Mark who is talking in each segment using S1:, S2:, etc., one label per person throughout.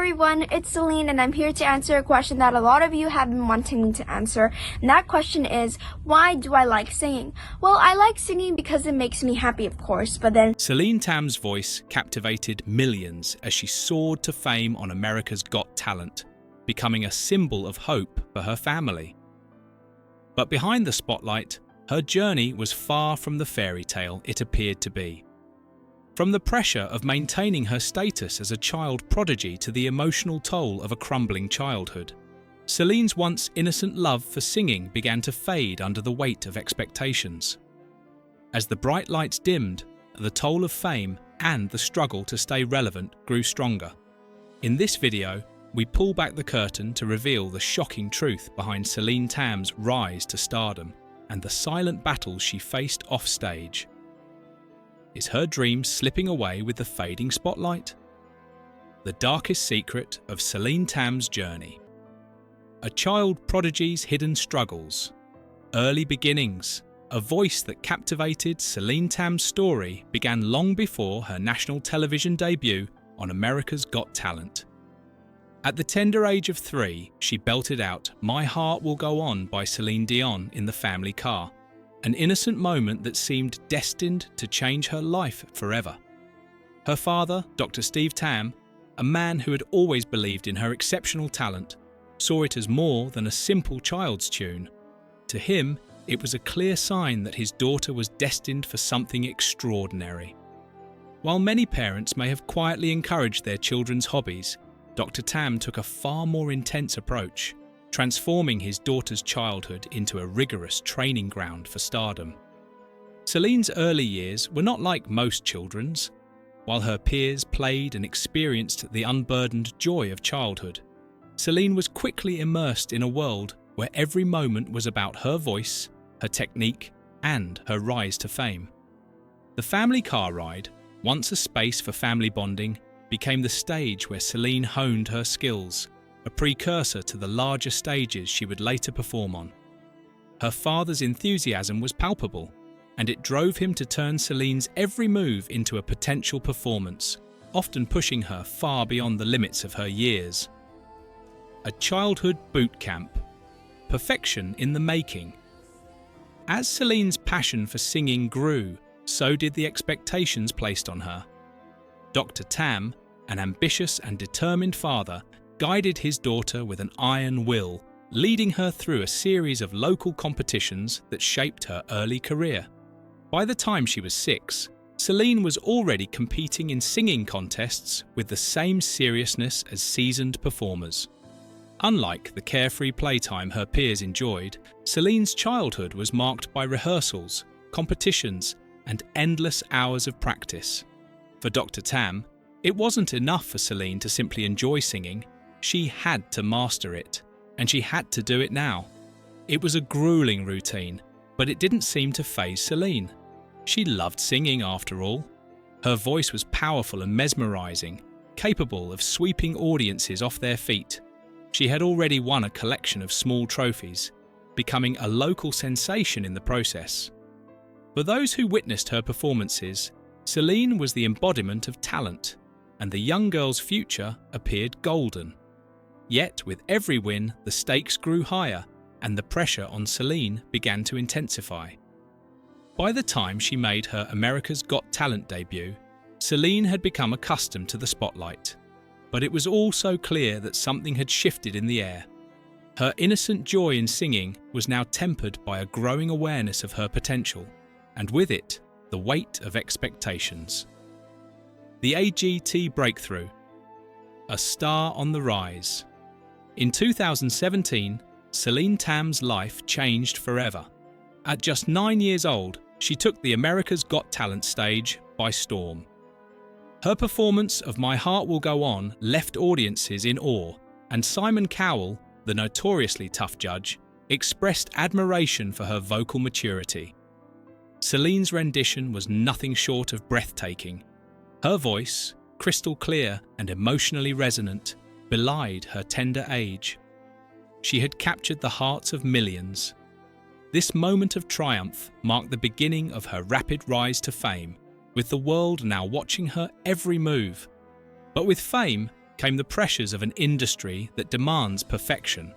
S1: everyone, it's Celine and I'm here to answer a question that a lot of you have been wanting me to answer. And that question is, why do I like singing? Well, I like singing because it makes me happy, of course, but then
S2: Celinetam's voice captivated millions as she soared to fame on America's Got Talent, becoming a symbol of hope for her family. But behind the spotlight, her journey was far from the fairy tale it appeared to be. From the pressure of maintaining her status as a child prodigy to the emotional toll of a crumbling childhood, Celine's once innocent love for singing began to fade under the weight of expectations. As the bright lights dimmed, the toll of fame and the struggle to stay relevant grew stronger. In this video, we pull back the curtain to reveal the shocking truth behind celinetam's rise to stardom and the silent battles she faced offstage. Is her dream slipping away with the fading spotlight? The darkest secret of celinetam's journey. A child prodigy's hidden struggles, early beginnings, a voice that captivated celinetam's story began long before her national television debut on America's Got Talent. At the tender age of 3, she belted out "My Heart Will Go On" by Celine Dion in the family car, an innocent moment that seemed destined to change her life forever. Her father, Dr. Steve Tam, a man who had always believed in her exceptional talent, saw it as more than a simple child's tune. To him, it was a clear sign that his daughter was destined for something extraordinary. While many parents may have quietly encouraged their children's hobbies, Dr. Tam took a far more intense approach, transforming his daughter's childhood into a rigorous training ground for stardom. Celine's early years were not like most children's. While her peers played and experienced the unburdened joy of childhood, Celine was quickly immersed in a world where every moment was about her voice, her technique, and her rise to fame. The family car ride, once a space for family bonding, became the stage where Celine honed her skills, a precursor to the larger stages she would later perform on. Her father's enthusiasm was palpable, and it drove him to turn Celine's every move into a potential performance, often pushing her far beyond the limits of her years. A childhood boot camp. Perfection in the making. As Celine's passion for singing grew, so did the expectations placed on her. Dr. Tam, an ambitious and determined father, guided his daughter with an iron will, leading her through a series of local competitions that shaped her early career. By the time she was 6, Celine was already competing in singing contests with the same seriousness as seasoned performers. Unlike the carefree playtime her peers enjoyed, Celine's childhood was marked by rehearsals, competitions, and endless hours of practice. For Dr. Tam, it wasn't enough for Celine to simply enjoy singing. She had to master it, and she had to do it now. It was a grueling routine, but it didn't seem to faze Celine. She loved singing after all. Her voice was powerful and mesmerizing, capable of sweeping audiences off their feet. She had already won a collection of small trophies, becoming a local sensation in the process. For those who witnessed her performances, Celine was the embodiment of talent, and the young girl's future appeared golden. Yet, with every win, the stakes grew higher, and the pressure on Celine began to intensify. By the time she made her America's Got Talent debut, Celine had become accustomed to the spotlight. But it was also clear that something had shifted in the air. Her innocent joy in singing was now tempered by a growing awareness of her potential, and with it, the weight of expectations. The AGT breakthrough. A star on the rise. In 2017, celinetam's life changed forever. At just 9 years old, she took the America's Got Talent stage by storm. Her performance of "My Heart Will Go On" left audiences in awe, and Simon Cowell, the notoriously tough judge, expressed admiration for her vocal maturity. Celine's rendition was nothing short of breathtaking. Her voice, crystal clear and emotionally resonant, belied her tender age. She had captured the hearts of millions. This moment of triumph marked the beginning of her rapid rise to fame, with the world now watching her every move. But with fame came the pressures of an industry that demands perfection,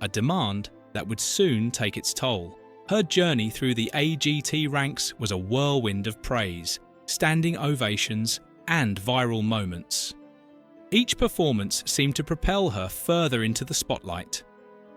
S2: a demand that would soon take its toll. Her journey through the AGT ranks was a whirlwind of praise, standing ovations, and viral moments. Each performance seemed to propel her further into the spotlight.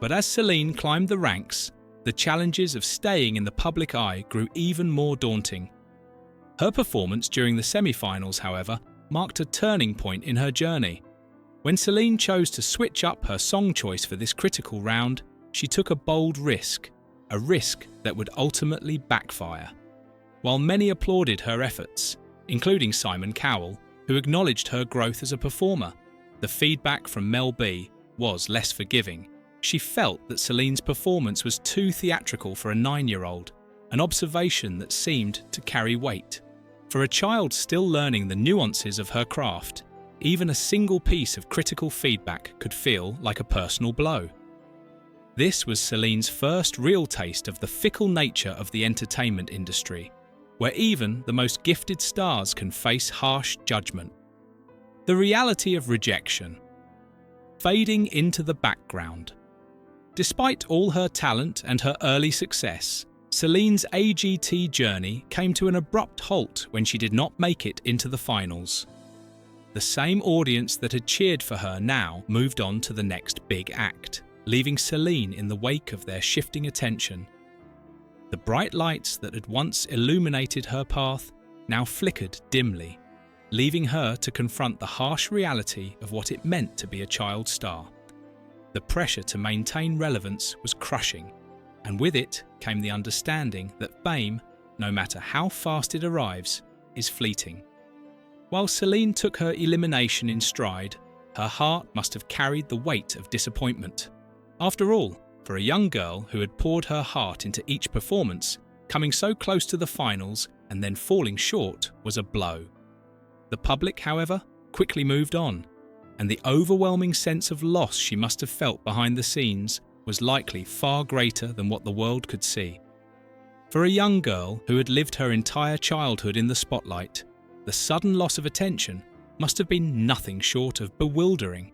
S2: But as Celine climbed the ranks, the challenges of staying in the public eye grew even more daunting. Her performance during the semi-finals, however, marked a turning point in her journey. When Celine chose to switch up her song choice for this critical round, she took a bold risk, a risk that would ultimately backfire. While many applauded her efforts, including Simon Cowell, who acknowledged her growth as a performer, the feedback from Mel B was less forgiving. She felt that Celine's performance was too theatrical for a 9-year-old, an observation that seemed to carry weight. For a child still learning the nuances of her craft, even a single piece of critical feedback could feel like a personal blow. This was Celine's first real taste of the fickle nature of the entertainment industry, where even the most gifted stars can face harsh judgment. The reality of rejection. Fading into the background. Despite all her talent and her early success, Celine's AGT journey came to an abrupt halt when she did not make it into the finals. The same audience that had cheered for her now moved on to the next big act, leaving Celine in the wake of their shifting attention. The bright lights that had once illuminated her path now flickered dimly, leaving her to confront the harsh reality of what it meant to be a child star. The pressure to maintain relevance was crushing, and with it came the understanding that fame, no matter how fast it arrives, is fleeting. While Celine took her elimination in stride, her heart must have carried the weight of disappointment. After all, for a young girl who had poured her heart into each performance, coming so close to the finals and then falling short was a blow. The public, however, quickly moved on, and the overwhelming sense of loss she must have felt behind the scenes was likely far greater than what the world could see. For a young girl who had lived her entire childhood in the spotlight, the sudden loss of attention must have been nothing short of bewildering.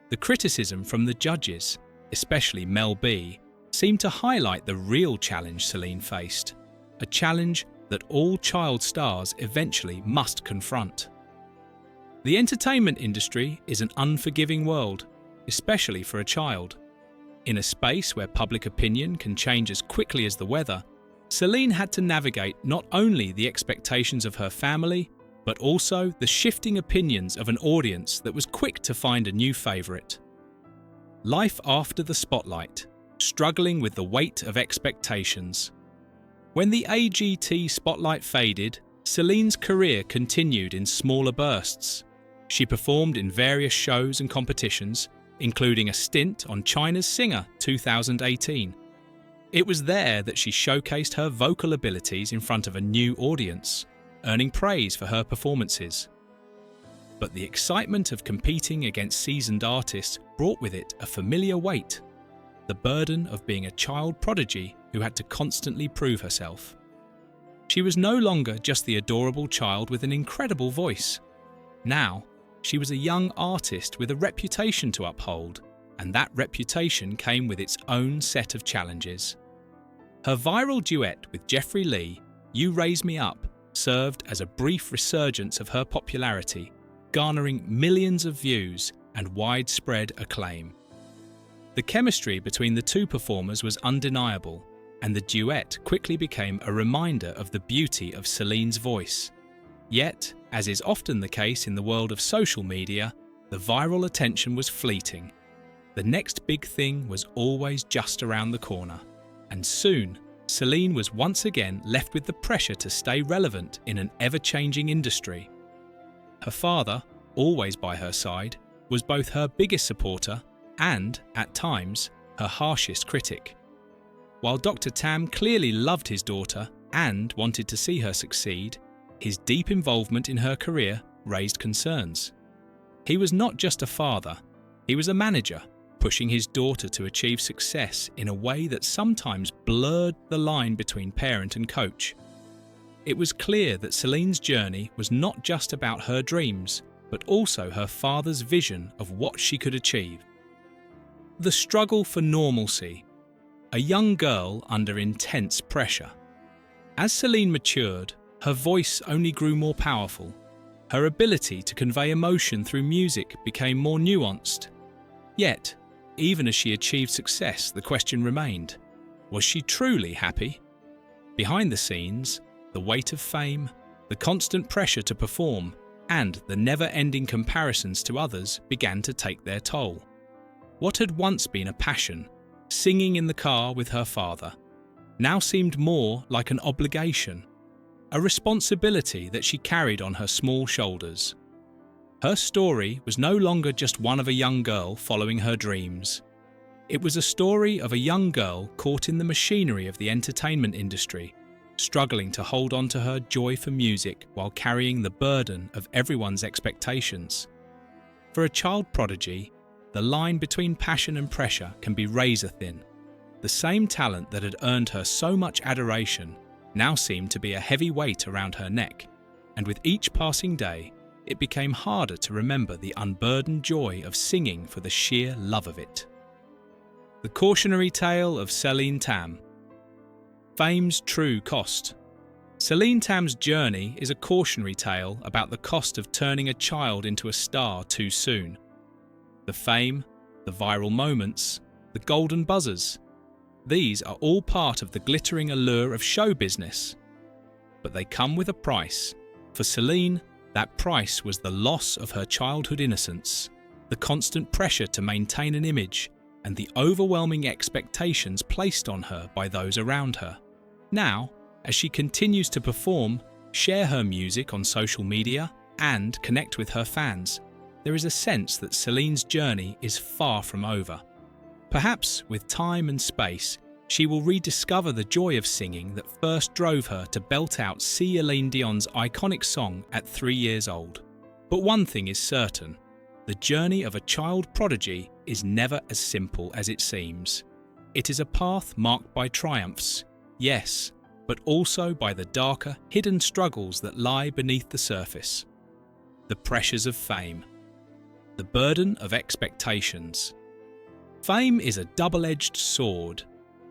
S2: The criticism from the judges, especially Mel B, seemed to highlight the real challenge Celine faced, a challenge that all child stars eventually must confront. The entertainment industry is an unforgiving world, especially for a child. In a space where public opinion can change as quickly as the weather, Celine had to navigate not only the expectations of her family, but also the shifting opinions of an audience that was quick to find a new favourite. Life after the spotlight, struggling with the weight of expectations. When the AGT spotlight faded, Celine's career continued in smaller bursts. She performed in various shows and competitions, including a stint on China's Singer 2018. It was there that she showcased her vocal abilities in front of a new audience, earning praise for her performances. But the excitement of competing against seasoned artists brought with it a familiar weight, the burden of being a child prodigy who had to constantly prove herself. She was no longer just the adorable child with an incredible voice. Now, she was a young artist with a reputation to uphold, and that reputation came with its own set of challenges. Her viral duet with Jeffrey Lee, You Raise Me Up, served as a brief resurgence of her popularity, garnering millions of views and widespread acclaim. The chemistry between the two performers was undeniable, and the duet quickly became a reminder of the beauty of Celine's voice. Yet, as is often the case in the world of social media, the viral attention was fleeting. The next big thing was always just around the corner, and soon, Celine was once again left with the pressure to stay relevant in an ever-changing industry. Her father, always by her side, was both her biggest supporter and, at times, her harshest critic. While Dr. Tam clearly loved his daughter and wanted to see her succeed, his deep involvement in her career raised concerns. He was not just a father, he was a manager, pushing his daughter to achieve success in a way that sometimes blurred the line between parent and coach. It was clear that Celine's journey was not just about her dreams, but also her father's vision of what she could achieve. The struggle for normalcy, a young girl under intense pressure. As Celine matured, her voice only grew more powerful. Her ability to convey emotion through music became more nuanced. Yet, even as she achieved success, the question remained, was she truly happy? Behind the scenes, the weight of fame, the constant pressure to perform, and the never-ending comparisons to others began to take their toll. What had once been a passion, singing in the car with her father, now seemed more like an obligation, a responsibility that she carried on her small shoulders. Her story was no longer just one of a young girl following her dreams. It was a story of a young girl caught in the machinery of the entertainment industry, struggling to hold on to her joy for music while carrying the burden of everyone's expectations. For a child prodigy, the line between passion and pressure can be razor-thin. The same talent that had earned her so much adoration now seemed to be a heavy weight around her neck, and with each passing day, it became harder to remember the unburdened joy of singing for the sheer love of it. The cautionary tale of celinetam. Fame's true cost. Celinetam's journey is a cautionary tale about the cost of turning a child into a star too soon. The fame, the viral moments, the golden buzzers. These are all part of the glittering allure of show business. But they come with a price. For Celine, that price was the loss of her childhood innocence, the constant pressure to maintain an image, and the overwhelming expectations placed on her by those around her. Now, as she continues to perform, share her music on social media, and connect with her fans, there is a sense that Celine's journey is far from over. Perhaps, with time and space, she will rediscover the joy of singing that first drove her to belt out Celine Dion's iconic song at 3 years old. But one thing is certain, the journey of a child prodigy is never as simple as it seems. It is a path marked by triumphs, yes, but also by the darker, hidden struggles that lie beneath the surface. The pressures of fame. The burden of expectations. Fame is a double-edged sword.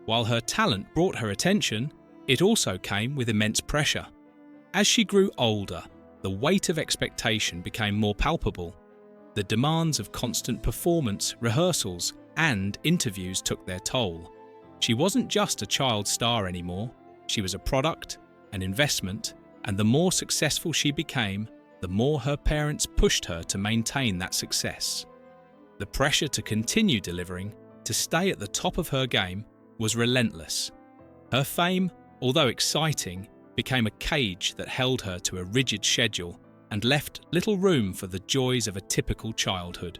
S2: While her talent brought her attention, it also came with immense pressure. As she grew older, the weight of expectation became more palpable. The demands of constant performance, rehearsals, and interviews took their toll. She wasn't just a child star anymore. She was a product, an investment, and the more successful she became, the more her parents pushed her to maintain that success. The pressure to continue delivering, to stay at the top of her game, was relentless. Her fame, although exciting, became a cage that held her to a rigid schedule and left little room for the joys of a typical childhood.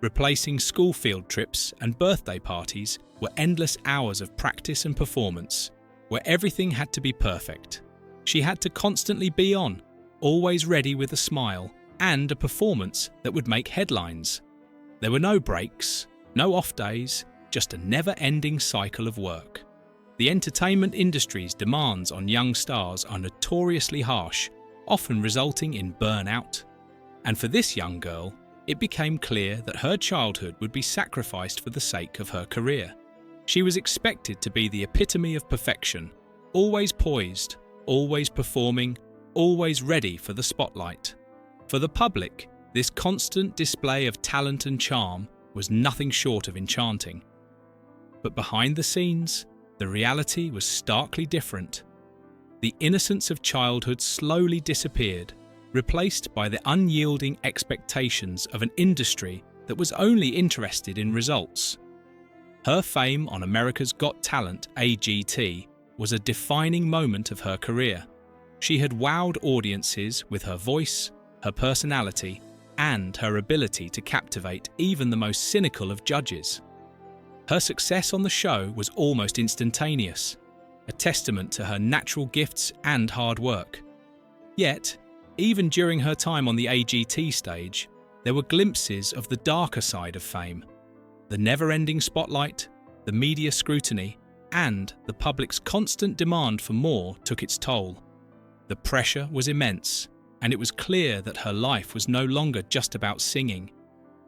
S2: Replacing school field trips and birthday parties were endless hours of practice and performance, where everything had to be perfect. She had to constantly be on, always ready with a smile, and a performance that would make headlines. There were no breaks, no off days, just a never-ending cycle of work. The entertainment industry's demands on young stars are notoriously harsh, often resulting in burnout. And for this young girl, it became clear that her childhood would be sacrificed for the sake of her career. She was expected to be the epitome of perfection, always poised, always performing, always ready for the spotlight. For the public, this constant display of talent and charm was nothing short of enchanting. But behind the scenes, the reality was starkly different. The innocence of childhood slowly disappeared, replaced by the unyielding expectations of an industry that was only interested in results. Her fame on America's Got Talent, AGT, was a defining moment of her career. She had wowed audiences with her voice, her personality, and her ability to captivate even the most cynical of judges. Her success on the show was almost instantaneous, a testament to her natural gifts and hard work. Yet, even during her time on the AGT stage, there were glimpses of the darker side of fame. The never-ending spotlight, the media scrutiny, and the public's constant demand for more took its toll. The pressure was immense, and it was clear that her life was no longer just about singing.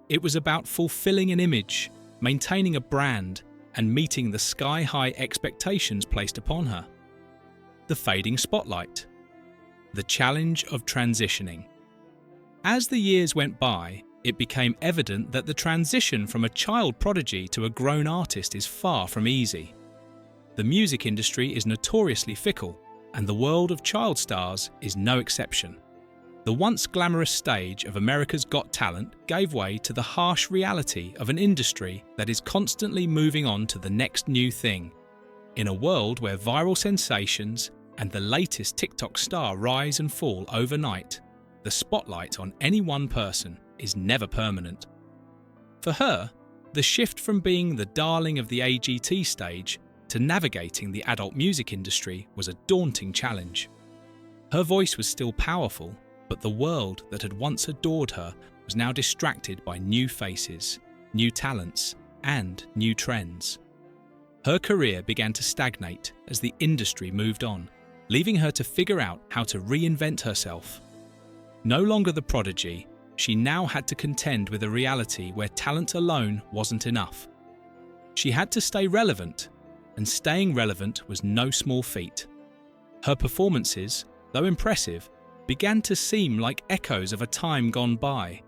S2: It was about fulfilling an image, maintaining a brand, and meeting the sky-high expectations placed upon her. The fading spotlight. The challenge of transitioning. As the years went by, it became evident that the transition from a child prodigy to a grown artist is far from easy. The music industry is notoriously fickle, and the world of child stars is no exception. The once glamorous stage of America's Got Talent gave way to the harsh reality of an industry that is constantly moving on to the next new thing. In a world where viral sensations and the latest TikTok star rise and fall overnight, the spotlight on any one person is never permanent. For her, the shift from being the darling of the AGT stage to navigating the adult music industry was a daunting challenge. Her voice was still powerful, but the world that had once adored her was now distracted by new faces, new talents, and new trends. Her career began to stagnate as the industry moved on, leaving her to figure out how to reinvent herself. No longer the prodigy, she now had to contend with a reality where talent alone wasn't enough. She had to stay relevant, and staying relevant was no small feat. Her performances, though impressive, began to seem like echoes of a time gone by.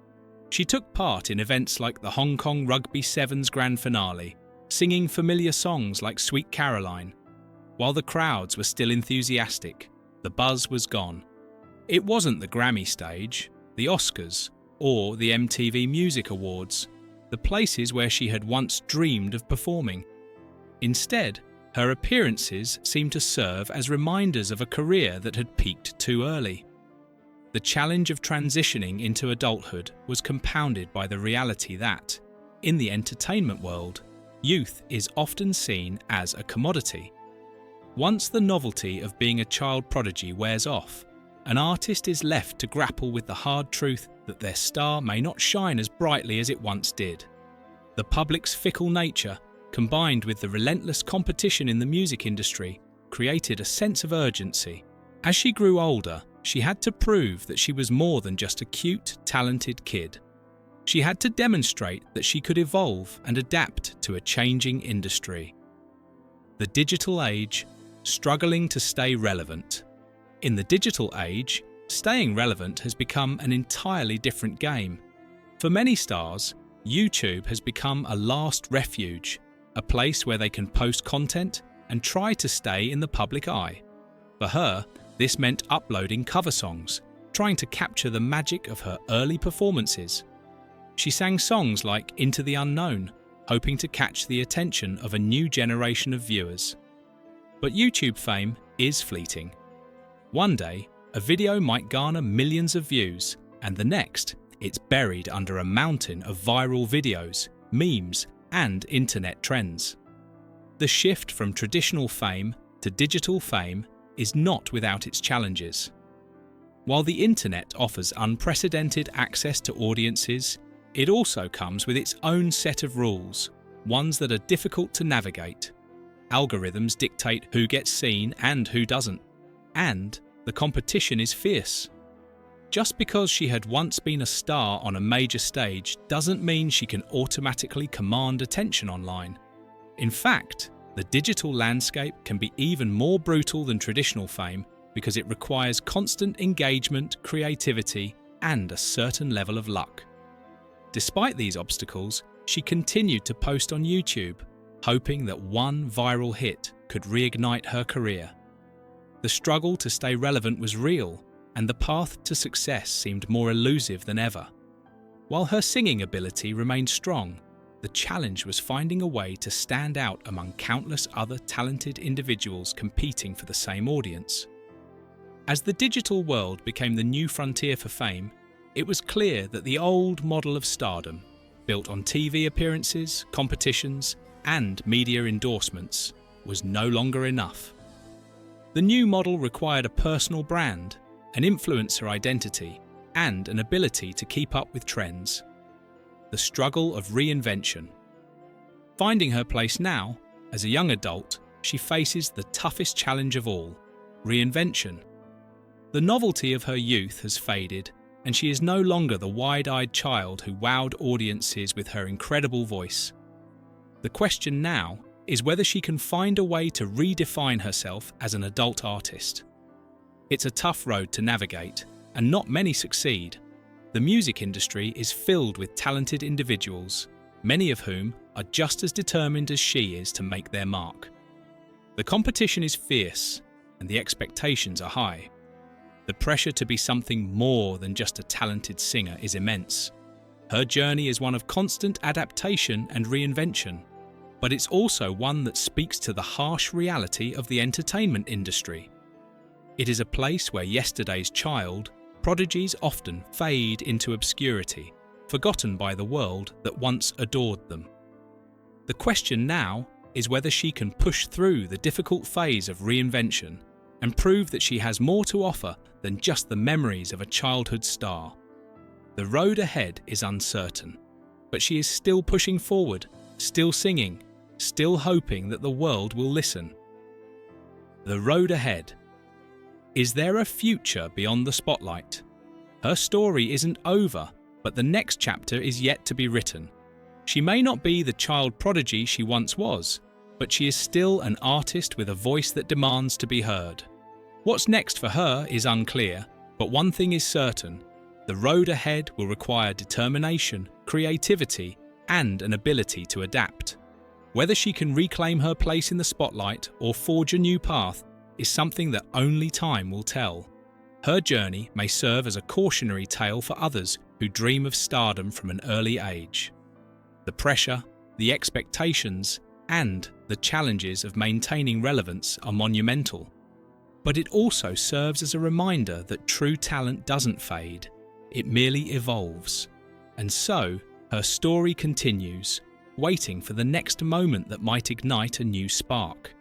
S2: She took part in events like the Hong Kong Rugby Sevens Grand Finale, singing familiar songs like Sweet Caroline. While the crowds were still enthusiastic, the buzz was gone. It wasn't the Grammy stage, the Oscars, or the MTV Music Awards, the places where she had once dreamed of performing. Instead, her appearances seemed to serve as reminders of a career that had peaked too early. The challenge of transitioning into adulthood was compounded by the reality that, in the entertainment world, youth is often seen as a commodity. Once the novelty of being a child prodigy wears off, an artist is left to grapple with the hard truth that their star may not shine as brightly as it once did. The public's fickle nature, combined with the relentless competition in the music industry, created a sense of urgency. As she grew older, she had to prove that she was more than just a cute, talented kid. She had to demonstrate that she could evolve and adapt to a changing industry. The digital age, struggling to stay relevant. In the digital age, staying relevant has become an entirely different game. For many stars, YouTube has become a last refuge, a place where they can post content and try to stay in the public eye. For her, this meant uploading cover songs, trying to capture the magic of her early performances. She sang songs like Into the Unknown, hoping to catch the attention of a new generation of viewers. But YouTube fame is fleeting. One day, a video might garner millions of views, and the next, it's buried under a mountain of viral videos, memes, and internet trends. The shift from traditional fame to digital fame is not without its challenges. While the internet offers unprecedented access to audiences, it also comes with its own set of rules, ones that are difficult to navigate. Algorithms dictate who gets seen and who doesn't, and the competition is fierce. Just because she had once been a star on a major stage doesn't mean she can automatically command attention online. In fact, the digital landscape can be even more brutal than traditional fame because it requires constant engagement, creativity, and a certain level of luck. Despite these obstacles, she continued to post on YouTube, hoping that one viral hit could reignite her career. The struggle to stay relevant was real, and the path to success seemed more elusive than ever. While her singing ability remained strong, the challenge was finding a way to stand out among countless other talented individuals competing for the same audience. As the digital world became the new frontier for fame, it was clear that the old model of stardom, built on TV appearances, competitions, and media endorsements, was no longer enough. The new model required a personal brand, an influencer identity, and an ability to keep up with trends. The struggle of reinvention. Finding her place now, as a young adult, she faces the toughest challenge of all: reinvention. The novelty of her youth has faded, and she is no longer the wide-eyed child who wowed audiences with her incredible voice. The question now is whether she can find a way to redefine herself as an adult artist. It's a tough road to navigate, and not many succeed. The music industry is filled with talented individuals, many of whom are just as determined as she is to make their mark. The competition is fierce, and the expectations are high. The pressure to be something more than just a talented singer is immense. Her journey is one of constant adaptation and reinvention, but it's also one that speaks to the harsh reality of the entertainment industry. It is a place where yesterday's child prodigies often fade into obscurity, forgotten by the world that once adored them. The question now is whether she can push through the difficult phase of reinvention and prove that she has more to offer than just the memories of a childhood star. The road ahead is uncertain, but she is still pushing forward, still singing, still hoping that the world will listen. The road ahead. Is there a future beyond the spotlight? Her story isn't over, but the next chapter is yet to be written. She may not be the child prodigy she once was, but she is still an artist with a voice that demands to be heard. What's next for her is unclear, but one thing is certain: the road ahead will require determination, creativity, and an ability to adapt. Whether she can reclaim her place in the spotlight or forge a new path is something that only time will tell. Her journey may serve as a cautionary tale for others who dream of stardom from an early age. The pressure, the expectations, and the challenges of maintaining relevance are monumental. But it also serves as a reminder that true talent doesn't fade, it merely evolves. And so, her story continues, waiting for the next moment that might ignite a new spark.